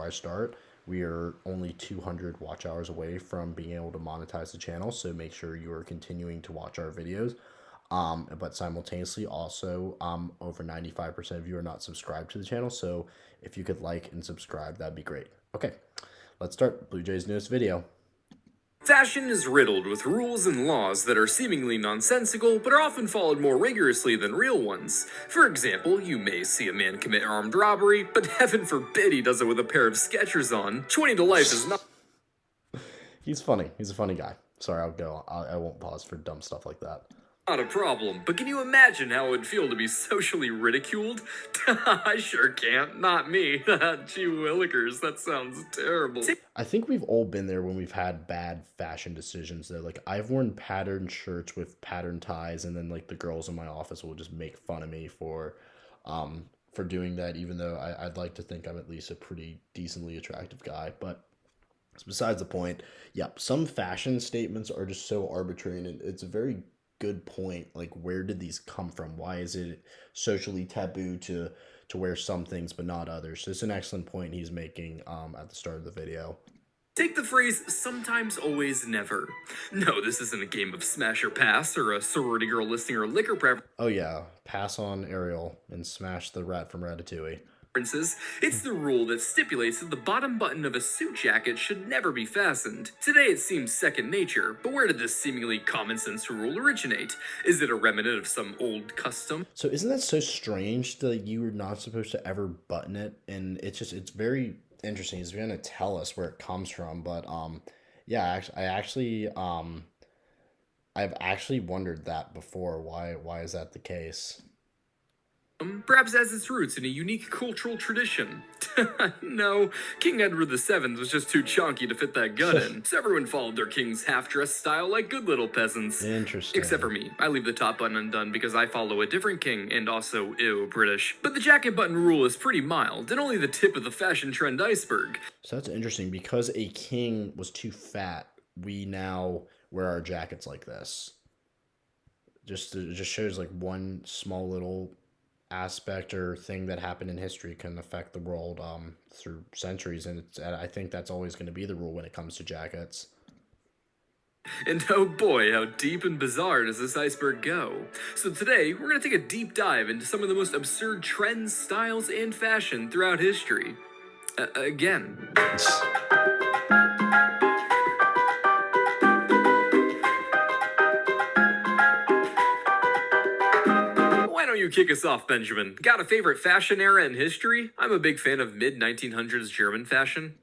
I start. We are only 200 watch hours away from being able to monetize the channel, so make sure you are continuing to watch our videos. But simultaneously, also, over 95% of you are not subscribed to the channel, so if you could like and subscribe, that'd be great. Okay, let's start Bluejay's newest video. Fashion is riddled with rules and laws that are seemingly nonsensical, but are often followed more rigorously than real ones. For example, you may see a man commit armed robbery, but heaven forbid he does it with a pair of Skechers on. 20 to life is not He's funny. He's a funny guy. Sorry, I won't pause for dumb stuff like that. a problem, but can you imagine how it would feel to be socially ridiculed? I sure can't. Not me. Gee willikers, that sounds terrible. I think we've all been there when we've had bad fashion decisions though. Like, I've worn patterned shirts with patterned ties, and then like the girls in my office will just make fun of me for doing that, even though I'd like to think I'm at least a pretty decently attractive guy. But it's besides the point. Yep, some fashion statements are just so arbitrary, and it's a very good point. Like, where did these come from? Why is it socially taboo to wear some things but not others? So it's an excellent point he's making at the start of the video. Take the phrase sometimes, always, never. No, this isn't a game of smash or pass or a sorority girl listing her liquor Oh yeah, pass on Ariel and smash the rat from Ratatouille. preferences. It's the rule that stipulates that the bottom button of a suit jacket should never be fastened. Today it seems second nature, but where did this seemingly common sense rule originate? Is it a remnant of some old custom? So isn't that so strange that you were not supposed to ever button it? And it's very interesting. He's going to tell us where it comes from, but yeah, I've actually wondered that before. Why is that the case? Perhaps has its roots in a unique cultural tradition. No, King Edward VII was just too chunky to fit that gut in, so everyone followed their king's half-dress style like good little peasants. Interesting. Except for me. I leave the top button undone because I follow a different king, and also, ew, British. But the jacket button rule is pretty mild, and only the tip of the fashion trend iceberg. So that's interesting. Because a king was too fat, we now wear our jackets like this. It just shows like one small little aspect or thing that happened in history can affect the world through centuries, and I think that's always going to be the rule when it comes to jackets. And oh boy, how deep and bizarre does this iceberg go? So today, we're going to take a deep dive into some of the most absurd trends, styles, and fashion throughout history. Again. You kick us off, Benjamin. Got a favorite fashion era in history? I'm a big fan of mid-1900s German fashion.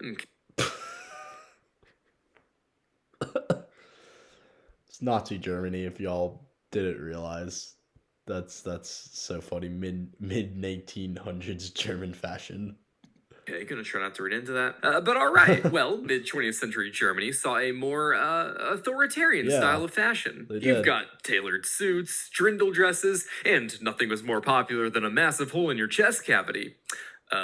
It's Nazi Germany, if y'all didn't realize. That's so funny. Mid-1900s German fashion. Okay, gonna try not to read into that. But alright, well, mid-20th century Germany saw a more authoritarian style of fashion. You've got tailored suits, trindle dresses, and nothing was more popular than a massive hole in your chest cavity.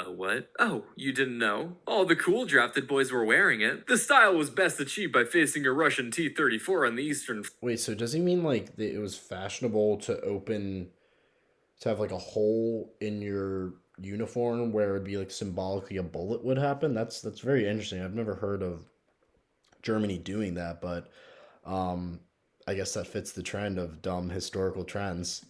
What? Oh, you didn't know? All the cool drafted boys were wearing it. The style was best achieved by facing a Russian T-34 on the eastern... Wait, so does he mean like it was fashionable to have like a hole in your uniform where it'd be like symbolically a bullet would happen? That's very interesting. I've never heard of Germany doing that, but I guess that fits the trend of dumb historical trends.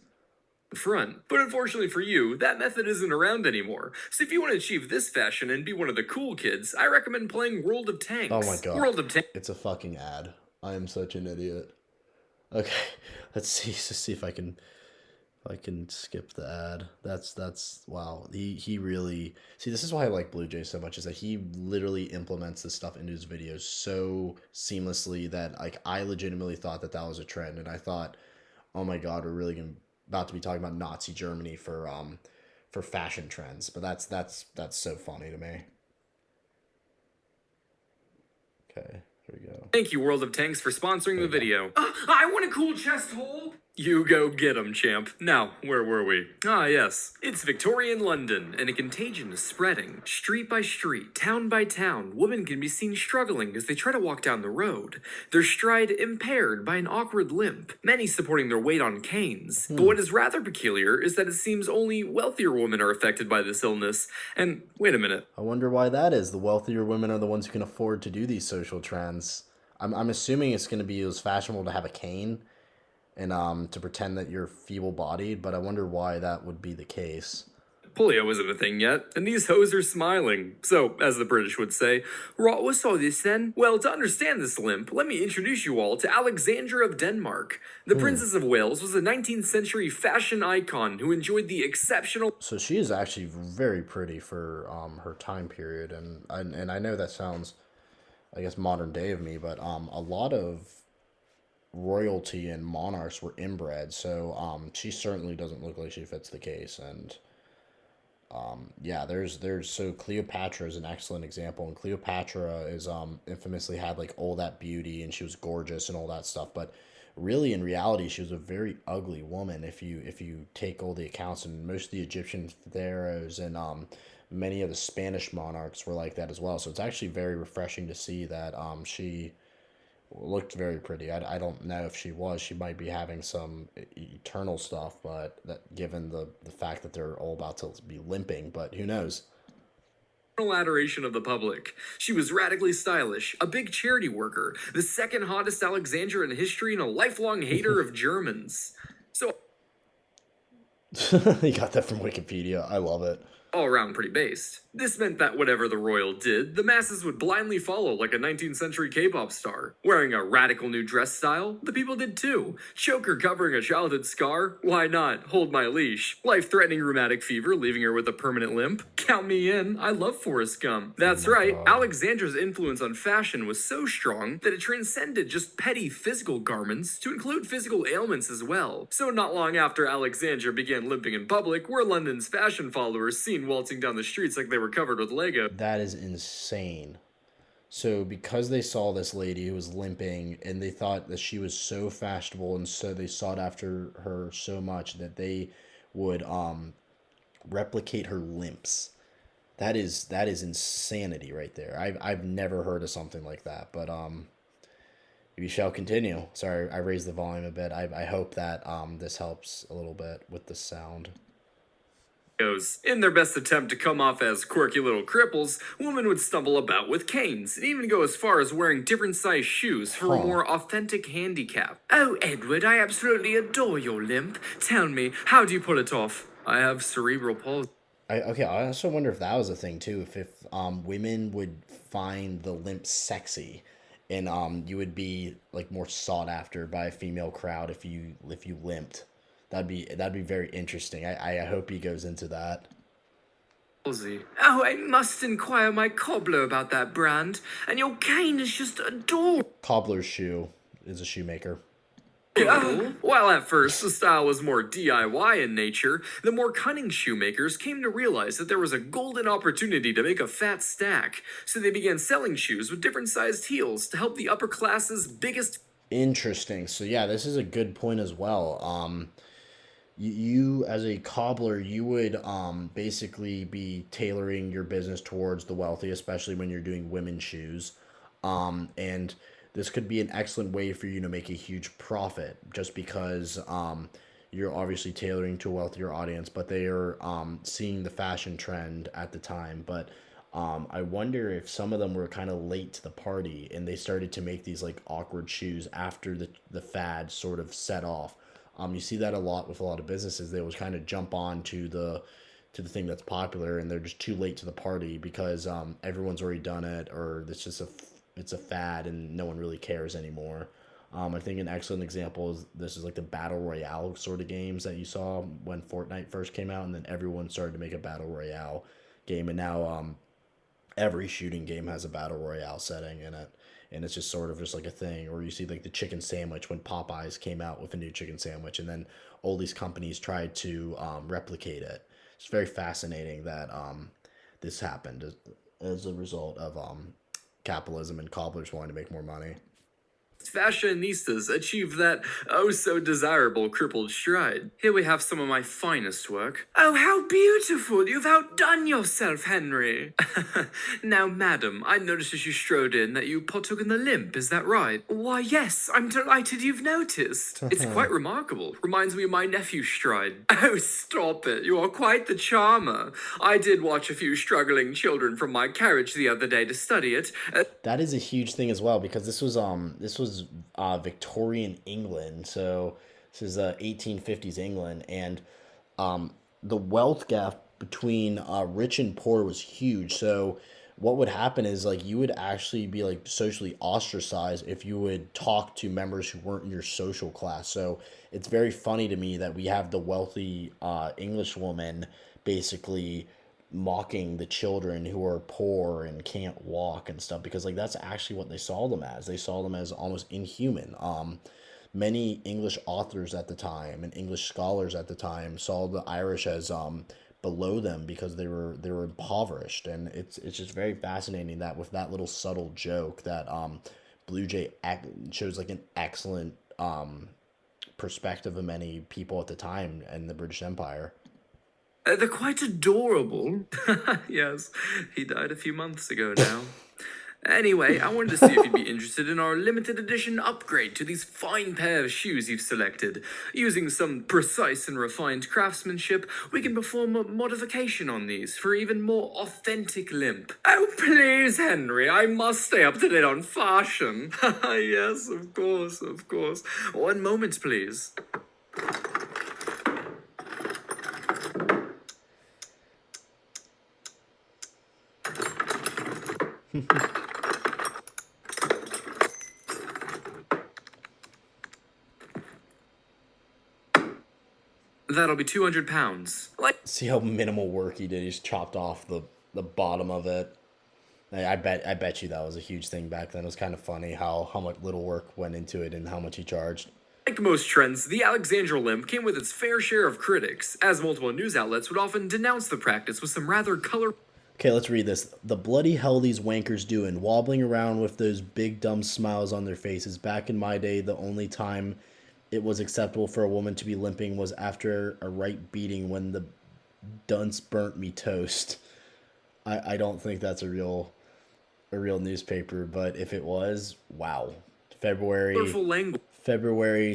Front. But unfortunately for you, that method isn't around anymore. So if you want to achieve this fashion and be one of the cool kids, I recommend playing World of Tanks. Oh my god. World of Tanks. It's a fucking ad. I am such an idiot. Okay, let's see if I can skip the ad. That's wow. He really, see, this is why I like Bluejay so much, is that he literally implements this stuff into his videos so seamlessly that like I legitimately thought that was a trend, and I thought, oh my god, we're really about to be talking about Nazi Germany for fashion trends. But that's so funny to me. Okay, here we go. Thank you, World of Tanks, for sponsoring the video. I want a cool chest hole. You go get 'em, champ. Now, where were we? Ah, yes. It's Victorian London, and a contagion is spreading. Street by street, town by town, women can be seen struggling as they try to walk down the road, their stride impaired by an awkward limp, many supporting their weight on canes. But what is rather peculiar is that it seems only wealthier women are affected by this illness. And wait a minute. I wonder why that is. The wealthier women are the ones who can afford to do these social trends. I'm assuming it's going to be as fashionable to have a cane and to pretend that you're feeble-bodied, but I wonder why that would be the case. Polio isn't a thing yet, and these hoes are smiling. So, as the British would say, what was all this then? Well, to understand this limp, let me introduce you all to Alexandra of Denmark. The Princess of Wales was a 19th century fashion icon who enjoyed the exceptional... So she is actually very pretty for her time period, and I know that sounds, I guess, modern day of me, but a lot of royalty and monarchs were inbred, so she certainly doesn't look like she fits the case. And yeah, there's so Cleopatra is an excellent example, and Cleopatra is infamously had like all that beauty, and she was gorgeous and all that stuff, but really in reality she was a very ugly woman if you take all the accounts. And most of the Egyptian pharaohs and many of the Spanish monarchs were like that as well. So it's actually very refreshing to see that she looked very pretty. I don't know if she was. She might be having some eternal stuff, but that given the fact that they're all about to be limping, but who knows? Adoration of the public. She was radically stylish, a big charity worker, the second hottest Alexandra in history, and a lifelong hater of Germans. So you got that from Wikipedia. I love it. All around pretty based. This meant that whatever the royal did, the masses would blindly follow like a 19th century K-pop star. Wearing a radical new dress style, the people did too. Choker covering a childhood scar? Why not? Hold my leash. Life-threatening rheumatic fever, leaving her with a permanent limp? Count me in. I love Forrest Gump. That's right, Alexandra's influence on fashion was so strong that it transcended just petty physical garments to include physical ailments as well. So not long after Alexandra began limping in public, were London's fashion followers seen waltzing down the streets like they were covered with Lego. That is insane. So because they saw this lady who was limping and they thought that she was so fashionable, and so they sought after her so much that they would replicate her limps. That is insanity right there. I've never heard of something like that, but we shall continue. Sorry, I raised the volume a bit. I hope that this helps a little bit with the sound. In their best attempt to come off as quirky little cripples, women would stumble about with canes, and even go as far as wearing different sized shoes for a more authentic handicap. Oh, Edward, I absolutely adore your limp. Tell me, how do you pull it off? I have cerebral palsy. I also wonder if that was a thing too. If women would find the limp sexy, and you would be like more sought after by a female crowd if you limped. That'd be very interesting. I hope he goes into that. Oh, I must inquire my cobbler about that brand. And your cane is just adorable. Cobbler's shoe is a shoemaker. While at first the style was more DIY in nature, the more cunning shoemakers came to realize that there was a golden opportunity to make a fat stack. So they began selling shoes with different sized heels to help the upper class's biggest... Interesting. So yeah, this is a good point as well. You as a cobbler, you would basically be tailoring your business towards the wealthy, especially when you're doing women's shoes. And this could be an excellent way for you to make a huge profit, just because you're obviously tailoring to a wealthier audience, but they are seeing the fashion trend at the time. But I wonder if some of them were kind of late to the party and they started to make these like awkward shoes after the fad sort of set off. You see that a lot with a lot of businesses. They will kind of jump on to the thing that's popular, and they're just too late to the party because everyone's already done it, or it's a fad and no one really cares anymore. I think an excellent example is this is like the battle royale sort of games that you saw when Fortnite first came out, and then everyone started to make a battle royale game, and now every shooting game has a battle royale setting in it. And it's just sort of just like a thing. Or you see like the chicken sandwich when Popeyes came out with a new chicken sandwich, and then all these companies tried to replicate it. It's very fascinating that this happened as a result of capitalism and cobblers wanting to make more money. fashionistas achieve that oh-so-desirable crippled stride. Here we have some of my finest work. Oh, how beautiful! You've outdone yourself, Henry! Now, madam, I noticed as you strode in that you partook in the limp, is that right? Why, yes, I'm delighted you've noticed. It's quite remarkable. Reminds me of my nephew's stride. Oh, stop it. You are quite the charmer. I did watch a few struggling children from my carriage the other day to study it. That is a huge thing as well, because this was Victorian England, so this is 1850s England, and the wealth gap between rich and poor was huge. So what would happen is, like, you would actually be like socially ostracized if you would talk to members who weren't in your social class. So it's very funny to me that we have the wealthy English woman basically mocking the children who are poor and can't walk and stuff, because like that's actually what they saw them as. They saw them as almost inhuman. Many English authors at the time and English scholars at the time saw the Irish as below them because they were impoverished, and it's just very fascinating that with that little subtle joke that Bluejay shows like an excellent perspective of many people at the time in the British Empire. They're quite adorable. Yes, he died a few months ago now. Anyway, I wanted to see if you'd be interested in our limited edition upgrade to these fine pair of shoes you've selected. Using some precise and refined craftsmanship, we can perform a modification on these for even more authentic limp. Oh, please, Henry, I must stay up to date on fashion. Yes, of course, of course. 1 moment, please. That'll be 200 pounds. See how minimal work he did? He's chopped off the bottom of it. I bet you that was a huge thing back then. It was kind of funny how much little work went into it and how much he charged. Like most trends, the Alexandra limp came with its fair share of critics, as multiple news outlets would often denounce the practice with some rather color. Okay, let's read this. The bloody hell these wankers doing, wobbling around with those big dumb smiles on their faces. Back in my day, the only time it was acceptable for a woman to be limping was after a right beating when the dunce burnt me toast. I don't think that's a real newspaper, but if it was, wow. February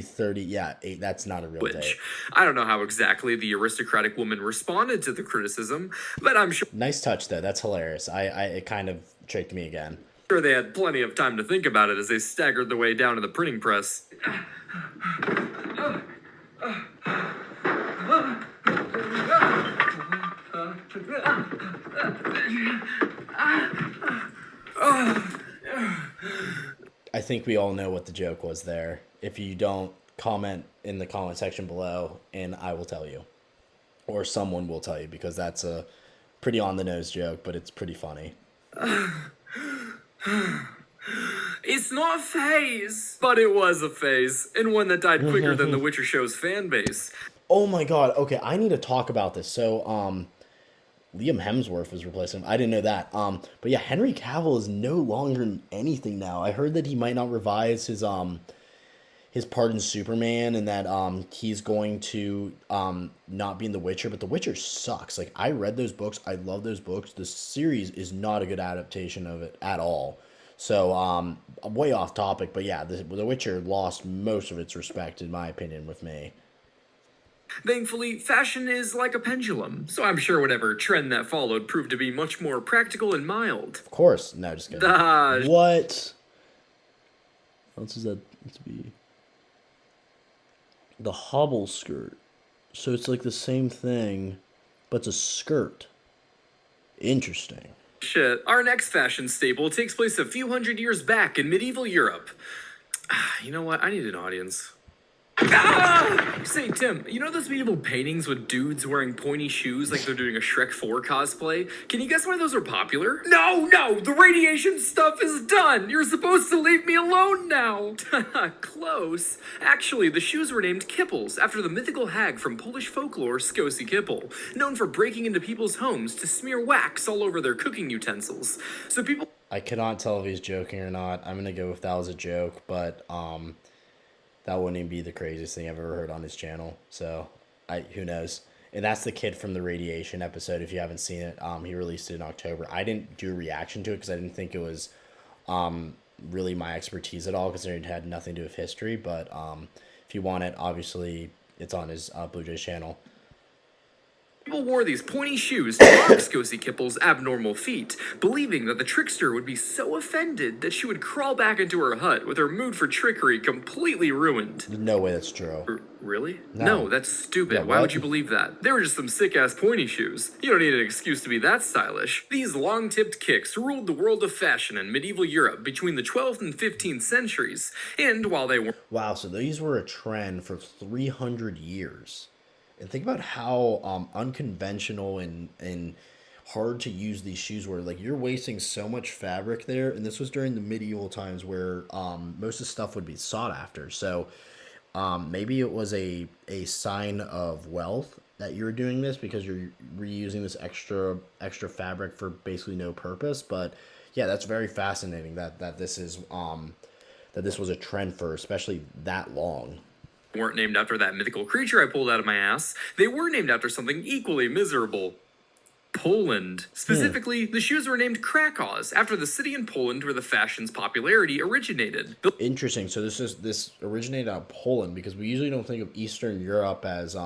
30, yeah, 8, that's not a real date. I don't know how exactly the aristocratic woman responded to the criticism, but I'm sure... Nice touch, though. That's hilarious. It kind of tricked me again. Sure, they had plenty of time to think about it as they staggered their way down to the printing press. I think we all know what the joke was there. If you don't, comment in the comment section below and I will tell you. Or someone will tell you, because that's a pretty on the nose joke, but it's pretty funny. It's not a phase, but it was a phase, and one that died quicker than The Witcher show's fan base. Oh my god, okay, I need to talk about this. So, Liam Hemsworth was replacing him. I didn't know that. But yeah, Henry Cavill is no longer in anything now. I heard that he might not revise his part in Superman, and that he's going to not be in The Witcher, but The Witcher sucks. Like, I read those books. I love those books. The series is not a good adaptation of it at all. So, I'm way off topic, but yeah, The Witcher lost most of its respect, in my opinion, with me. Thankfully, fashion is like a pendulum, so I'm sure whatever trend that followed proved to be much more practical and mild. Of course. No, just kidding. What else is that to be? The hobble skirt. So it's like the same thing, but it's a skirt. Interesting. Shit. Our next fashion staple takes place a few hundred years back in medieval Europe. You know what? I need an audience. Ah! Say, Tim, you know those medieval paintings with dudes wearing pointy shoes like they're doing a Shrek 4 cosplay? Can you guess why those are popular? No, the radiation stuff is done! You're supposed to leave me alone now! Close. Actually, the shoes were named Kipples, after the mythical hag from Polish folklore, Skosi Kippel, known for breaking into people's homes to smear wax all over their cooking utensils. So people... I cannot tell if he's joking or not. I'm gonna go if that was a joke, but that wouldn't even be the craziest thing I've ever heard on his channel. So, who knows? And that's the kid from the radiation episode. If you haven't seen it, he released it in October. I didn't do a reaction to it because I didn't think it was really my expertise at all, because it had nothing to do with history. But if you want it, obviously it's on his Bluejay channel. People wore these pointy shoes to mock Skosie Kipple's abnormal feet, believing that the trickster would be so offended that she would crawl back into her hut with her mood for trickery completely ruined. No way that's true. Really? No, that's stupid. Yeah, why would you believe that? They were just some sick-ass pointy shoes. You don't need an excuse to be that stylish. These long-tipped kicks ruled the world of fashion in medieval Europe between the 12th and 15th centuries, and while they were... Wow, so these were a trend for 300 years. And think about how unconventional and hard to use these shoes were. Like, you're wasting so much fabric there, and this was during the medieval times where most of the stuff would be sought after. So maybe it was a sign of wealth that you're doing this, because you're reusing this extra fabric for basically no purpose. But yeah, that's very fascinating that this is that this was a trend for especially that long. Weren't named after that mythical creature I pulled out of my ass. They were named after something equally miserable. Poland. Specifically, the shoes were named Krakows, after the city in Poland where the fashion's popularity originated. Interesting. So this originated out of Poland, because we usually don't think of Eastern Europe as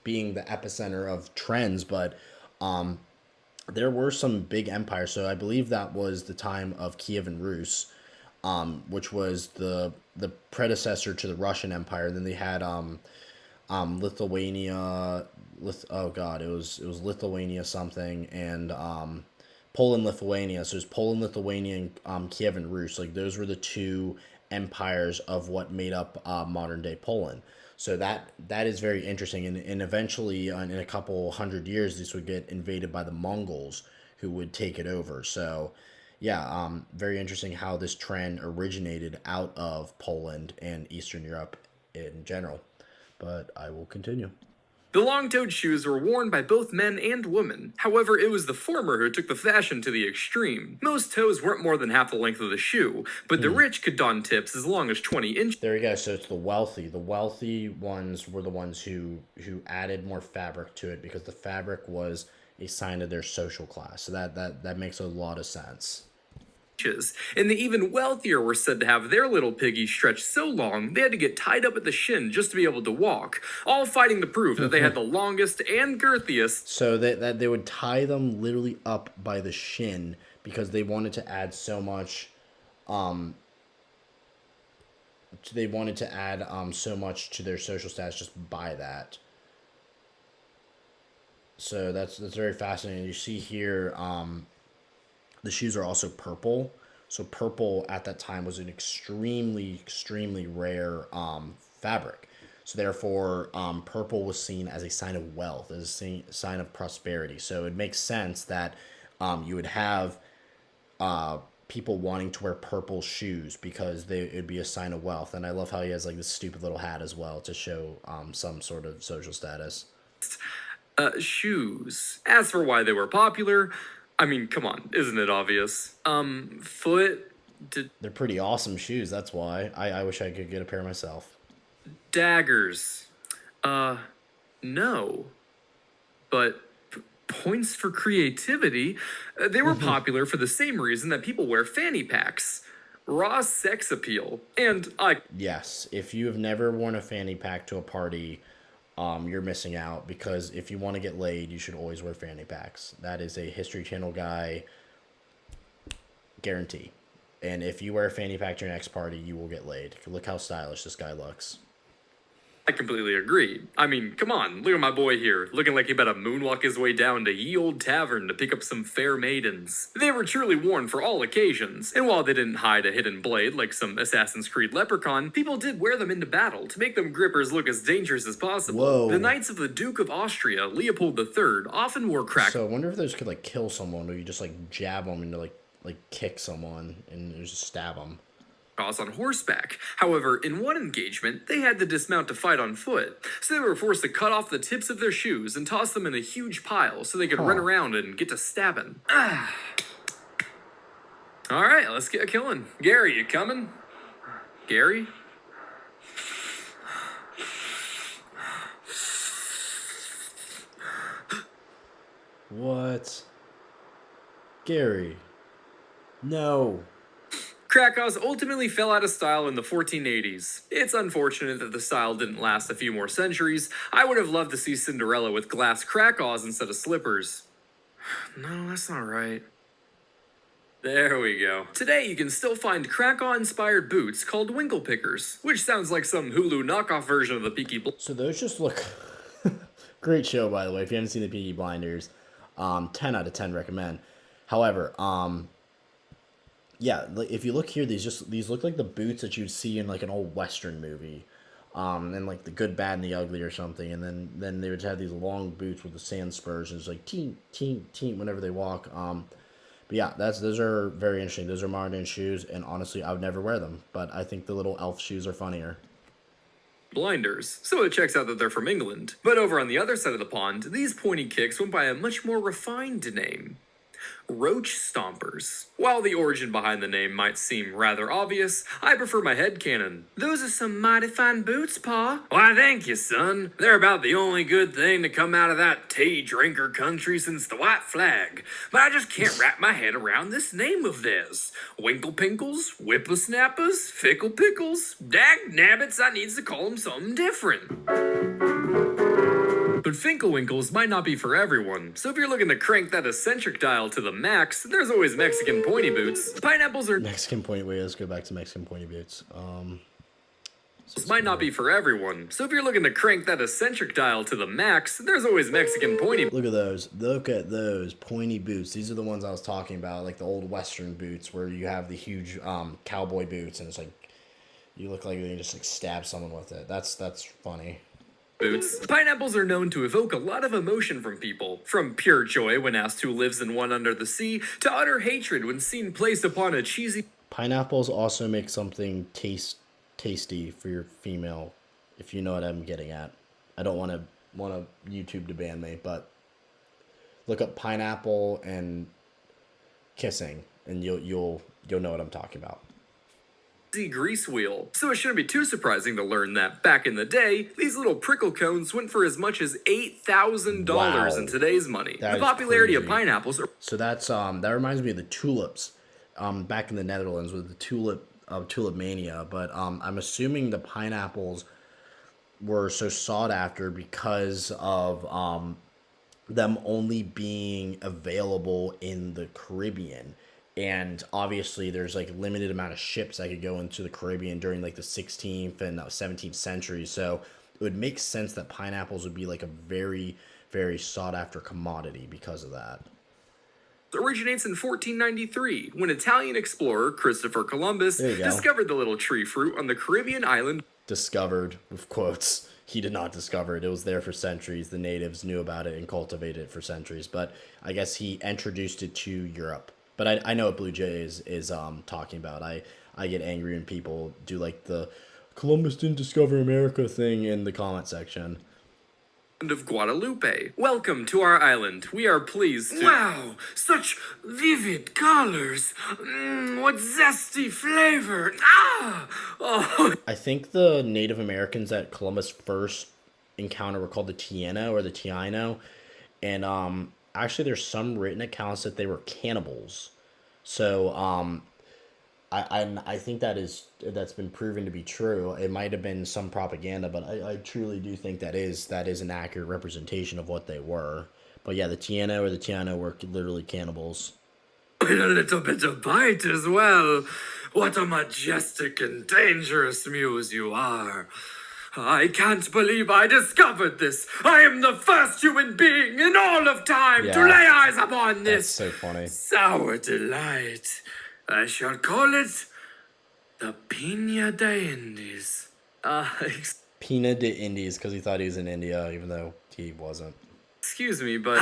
being the epicenter of trends, but there were some big empires. So I believe that was the time of Kievan Rus, which was the predecessor to the Russian Empire. Then they had Lithuania. Oh God, it was Lithuania something, and Poland, Lithuania. So it was Poland, Lithuania, and Kievan Rus. Like, those were the two empires of what made up modern day Poland. So that is very interesting, and eventually in a couple hundred years, this would get invaded by the Mongols, who would take it over. So yeah, very interesting how this trend originated out of Poland and Eastern Europe in general. But I will continue. The long-toed shoes were worn by both men and women. However, it was the former who took the fashion to the extreme. Most toes weren't more than half the length of the shoe, but the rich could don tips as long as 20 inches. There you go. So it's the wealthy. The wealthy ones were the ones who added more fabric to it, because the fabric was a sign of their social class. So that makes a lot of sense. And the even wealthier were said to have their little piggies stretched so long they had to get tied up at the shin just to be able to walk, all fighting to prove that they had the longest and girthiest. So that they would tie them literally up by the shin, because they wanted to add so much so much to their social status just by that. So that's very fascinating. You see here, the shoes are also purple. So purple at that time was an extremely rare fabric. So therefore, purple was seen as a sign of wealth, as a sign of prosperity. So it makes sense that you would have people wanting to wear purple shoes, because it would be a sign of wealth. And I love how he has like this stupid little hat as well to show some sort of social status. Shoes. As for why they were popular, I mean, come on, isn't it obvious? They're pretty awesome shoes, that's why. I wish I could get a pair myself. Daggers. No. But points for creativity. They were popular for the same reason that people wear fanny packs. Raw sex appeal. And Yes, if you have never worn a fanny pack to a party, you're missing out, because if you want to get laid, you should always wear fanny packs. That is a History Channel guy guarantee. And if you wear a fanny pack to your next party, you will get laid. Look how stylish this guy looks. I completely agree. I mean, come on, look at my boy here, looking like he better moonwalk his way down to ye old tavern to pick up some fair maidens. They were truly worn for all occasions, and while they didn't hide a hidden blade like some Assassin's Creed leprechaun, people did wear them into battle to make them grippers look as dangerous as possible. Whoa. The Knights of the Duke of Austria, Leopold III, often wore crack. So I wonder if those could like kill someone, or you just like jab them into like kick someone and just stab them. On horseback. However, in one engagement, they had to dismount to fight on foot, so they were forced to cut off the tips of their shoes and toss them in a huge pile so they could run around and get to stabbing. All right, let's get killing. Gary, you coming? Gary? What? Gary. No. Krakau's ultimately fell out of style in the 1480s. It's unfortunate that the style didn't last a few more centuries. I would have loved to see Cinderella with glass Krakau's instead of slippers. No, that's not right. There we go. Today you can still find Krakow-inspired boots called Winkle Pickers, which sounds like some Hulu knockoff version of the Peaky Blinders. So those just look... Great show, by the way. If you haven't seen the Peaky Blinders, 10 out of 10 recommend. However, yeah, if you look here, these look like the boots that you'd see in like an old Western movie. And like The Good, Bad, and the Ugly or something. And then they would have these long boots with the sand spurs, and it's like team, team, team whenever they walk. But yeah, those are very interesting. Those are modern shoes, and honestly, I would never wear them. But I think the little elf shoes are funnier. Blinders, so it checks out that they're from England. But over on the other side of the pond, these pointy kicks went by a much more refined name. Roach Stompers. While the origin behind the name might seem rather obvious, I prefer my headcanon. Those are some mighty fine boots, Pa. Why, thank you, son. They're about the only good thing to come out of that tea drinker country since the white flag. But I just can't wrap my head around this name of theirs. Winkle Pinkles, Whippersnappers, Fickle Pickles. Dag nabbits, I needs to call them something different. But Finkelwinkles might not be for everyone, so if you're looking to crank that eccentric dial to the max, there's always Mexican pointy boots. Pineapples are Mexican pointy. Wait, let's go back to Mexican pointy boots. This might not be for everyone, so if you're looking to crank that eccentric dial to the max, there's always Mexican pointy. Look at those. Look at those pointy boots. These are the ones I was talking about, like the old Western boots where you have the huge cowboy boots, and it's like you look like you can just like stab someone with it. That's funny. Boots. Pineapples are known to evoke a lot of emotion from people, from pure joy when asked who lives in one under the sea, to utter hatred when seen placed upon a cheesy... Pineapples also make something tasty for your female, if you know what I'm getting at. I don't want YouTube to ban me, but look up pineapple and kissing, and you'll know what I'm talking about. Grease wheel. So it shouldn't be too surprising to learn that back in the day, these little prickle cones went for as much as $8,000 in today's money. The popularity of pineapples are... So that's that reminds me of the tulips back in the Netherlands with the tulip mania, but I'm assuming the pineapples were so sought after because of them only being available in the Caribbean. And obviously there's like limited amount of ships that could go into the Caribbean during like the 16th and 17th century. So it would make sense that pineapples would be like a very, very sought after commodity because of that. It originates in 1493 when Italian explorer Christopher Columbus discovered the little tree fruit on the Caribbean island. Discovered, with quotes. He did not discover it. It was there for centuries. The natives knew about it and cultivated it for centuries. But I guess he introduced it to Europe. But I know what Bluejay is talking about. I get angry when people do like the Columbus didn't discover America thing in the comment section. Of Guadalupe. Welcome to our island. We are pleased to... Wow! Such vivid colors! What zesty flavor! Ah! Oh! I think the Native Americans that Columbus first encountered were called the Taino or the Taino. And actually, there's some written accounts that they were cannibals. So, I think that's been proven to be true. It might have been some propaganda, but I truly do think that is an accurate representation of what they were. But yeah, the Taino or the Taino were literally cannibals. And a little bit of bite as well. What a majestic and dangerous muse you are. I can't believe I discovered this. I am the first human being in all of time to lay eyes upon this. That's so funny. Sour delight. I shall call it the Pina de Indies. Pina de Indies, because he thought he was in India, even though he wasn't. Excuse me, but...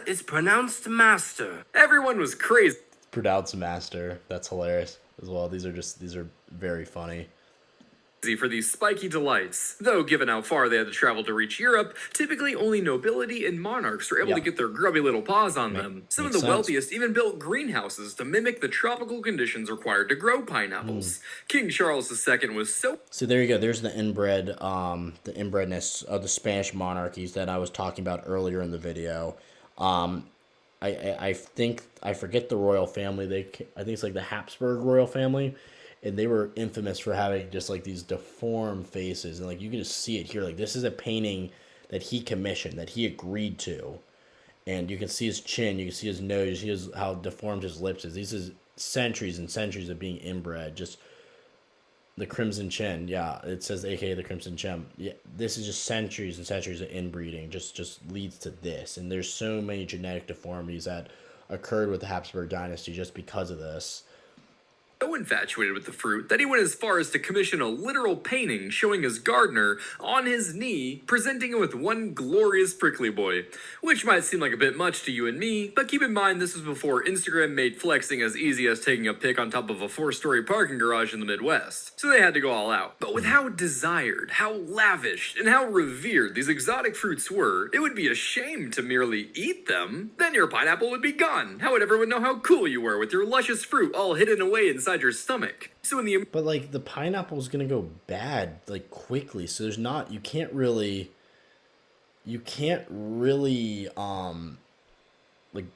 It's pronounced master. Everyone was crazy. It's pronounced master. That's hilarious as well. These are very funny. for these spiky delights. Though, given how far they had to travel to reach Europe, typically only nobility and monarchs were able to get their grubby little paws on them. Some of the wealthiest even built greenhouses to mimic the tropical conditions required to grow pineapples. King Charles II was so... So there you go. There's the inbredness of the Spanish monarchies that I was talking about earlier in the video. I think, I forget the royal family. I think it's like the Habsburg royal family. And they were infamous for having just like these deformed faces. And like you can just see it here. Like this is a painting that he commissioned, that he agreed to. And you can see his chin, you can see his nose, you see how deformed his lips is. These is centuries and centuries of being inbred. Just the Crimson Chin. Yeah, it says AKA the Crimson Chin. Yeah, this is just centuries and centuries of inbreeding. Just leads to this. And there's so many genetic deformities that occurred with the Habsburg dynasty just because of this. So infatuated with the fruit that he went as far as to commission a literal painting showing his gardener on his knee, presenting it with one glorious prickly boy. Which might seem like a bit much to you and me, but keep in mind this was before Instagram made flexing as easy as taking a pic on top of a 4-story parking garage in the Midwest. So they had to go all out. But with how desired, how lavish, and how revered these exotic fruits were, it would be a shame to merely eat them. Then your pineapple would be gone. How would everyone know how cool you were with your luscious fruit all hidden away inside your stomach? So in the... But like the pineapple is gonna go bad like quickly, so there's not, you can't really like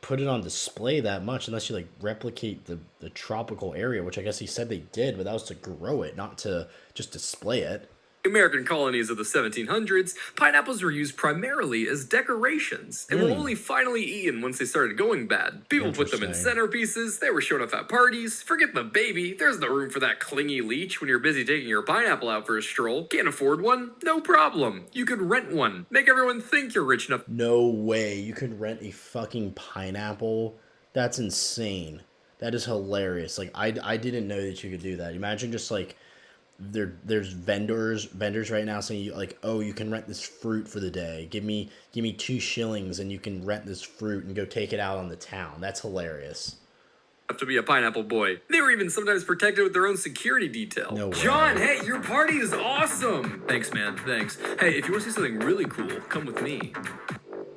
put it on display that much unless you like replicate the tropical area, which I guess he said they did, but that was to grow it, not to just display it. American colonies of the 1700s, pineapples were used primarily as decorations and were only finally eaten once they started going bad. People put them in centerpieces, they were shown off at parties. Forget the baby, there's no room for that clingy leech when you're busy taking your pineapple out for a stroll. Can't afford one? No problem. You could rent one. Make everyone think you're rich enough. No way, you could rent a fucking pineapple? That's insane. That is hilarious. Like, I didn't know that you could do that. Imagine just like, there's vendors right now saying you like, oh, you can rent this fruit for the day. Give me 2 shillings and you can rent this fruit and go take it out on the town. That's hilarious. Have to be a pineapple boy. They were even sometimes protected with their own security detail. No way. John, hey, your party is awesome. Thanks, man. Thanks. Hey, if you want to see something really cool, come with me.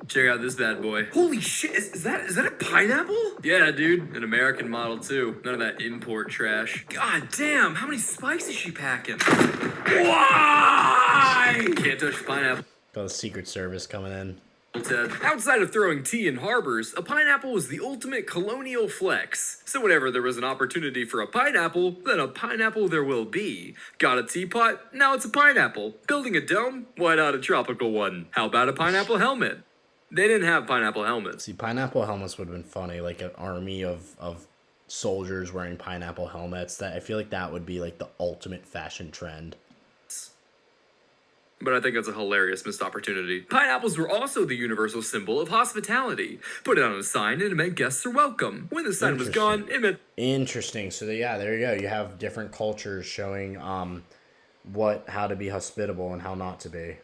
Check out this bad boy. Holy shit, is that a pineapple? Yeah, dude, an American model too. None of that import trash. God damn, how many spikes is she packing? Why? Can't touch the pineapple. Got the Secret Service coming in. Outside of throwing tea in harbors, a pineapple was the ultimate colonial flex. So whenever there was an opportunity for a pineapple, then a pineapple there will be. Got a teapot? Now it's a pineapple. Building a dome? Why not a tropical one? How about a pineapple helmet? They didn't have pineapple helmets. See, pineapple helmets would have been funny, like an army of soldiers wearing pineapple helmets. That I feel like that would be like the ultimate fashion trend. But I think that's a hilarious missed opportunity. Pineapples were also the universal symbol of hospitality. Put it on a sign and it meant guests are welcome. When the sign was gone, it meant... Interesting. So yeah, there you go. You have different cultures showing how to be hospitable and how not to be.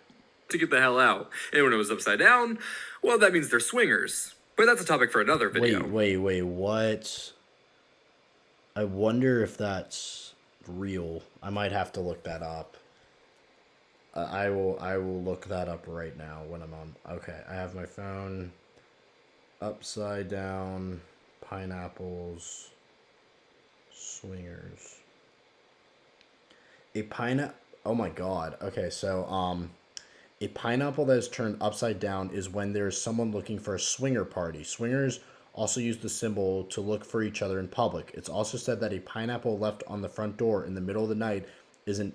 To get the hell out. And when it was upside down, well, that means they're swingers. But that's a topic for another video. Wait, what? I wonder if that's real. I might have to look that up. I will look that up right now when I'm on. Okay, I have my phone. Upside down pineapples swingers. Oh my god. Okay, so a pineapple that is turned upside down is when there's someone looking for a swinger party. Swingers also use the symbol to look for each other in public. It's also said that a pineapple left on the front door in the middle of the night is an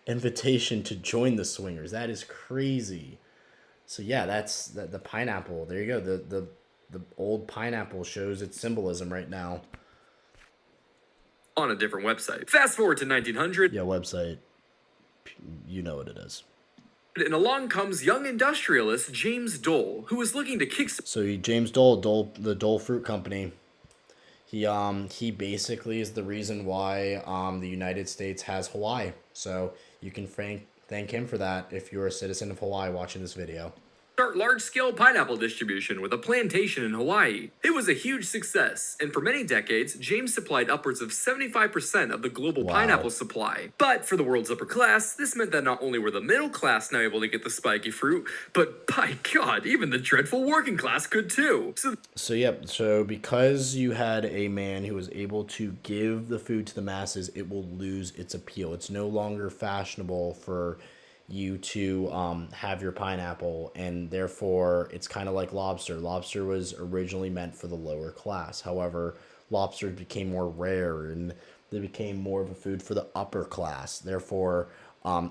invitation to join the swingers. That is crazy. So yeah, that's the pineapple. There you go. The old pineapple shows its symbolism right now. On a different website. Fast forward to 1900. Yeah, website. You know what it is. And along comes young industrialist James Dole, who was looking to kick... So James Dole, the Dole Fruit Company, he basically is the reason why the United States has Hawaii. So you can thank him for that if you're a citizen of Hawaii watching this video. start large-scale pineapple distribution with a plantation in Hawaii. It was a huge success, and for many decades, James supplied upwards of 75% of the global pineapple supply. But for the world's upper class, this meant that not only were the middle class now able to get the spiky fruit, but by God, even the dreadful working class could too. So because you had a man who was able to give the food to the masses, it will lose its appeal. It's no longer fashionable for you to have your pineapple, and therefore it's kind of like lobster. Lobster was originally meant for the lower class. However, lobsters became more rare and they became more of a food for the upper class. Therefore,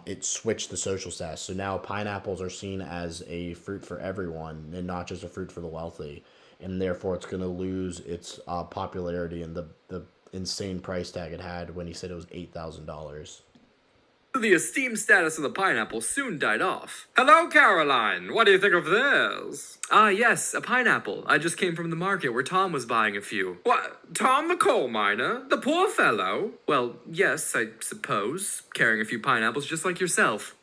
it switched the social status. So now pineapples are seen as a fruit for everyone and not just a fruit for the wealthy. And therefore, it's going to lose its popularity and the insane price tag it had when he said it was $8,000. The esteemed status of the pineapple soon died off. Hello, Caroline. What do you think of this? Ah, yes, a pineapple. I just came from the market where Tom was buying a few. What? Tom the coal miner? The poor fellow? Well, yes, I suppose. Carrying a few pineapples just like yourself.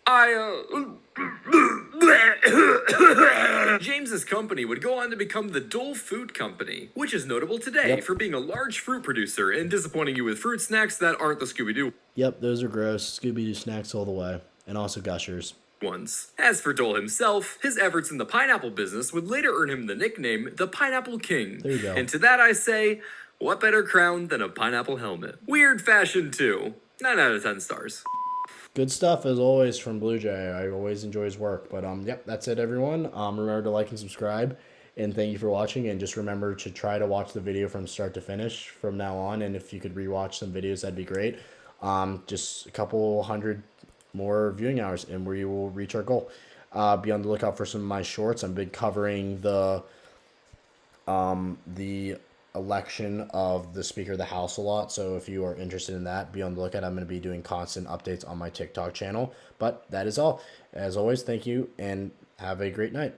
James's company would go on to become the Dole Food Company, which is notable today for being a large fruit producer and disappointing you with fruit snacks that aren't the Scooby-Doo. Yep, those are gross. Scooby-Doo snacks all the way. And also Gushers. Ones. As for Dole himself, his efforts in the pineapple business would later earn him the nickname the Pineapple King. There you go. And to that I say, what better crown than a pineapple helmet? Weird fashion too. 9 out of 10 stars. Good stuff as always from Bluejay. I always enjoy his work. But yep, that's it, everyone. Remember to like and subscribe. And thank you for watching. And just remember to try to watch the video from start to finish from now on. And if you could rewatch some videos, that'd be great. Just a couple hundred more viewing hours and we will reach our goal. Be on the lookout for some of my shorts. I've been covering the election of the Speaker of the House a lot, so if you are interested in that, be on the lookout. I'm going to be doing constant updates on my TikTok channel. But that is all. As always, thank you and have a great night.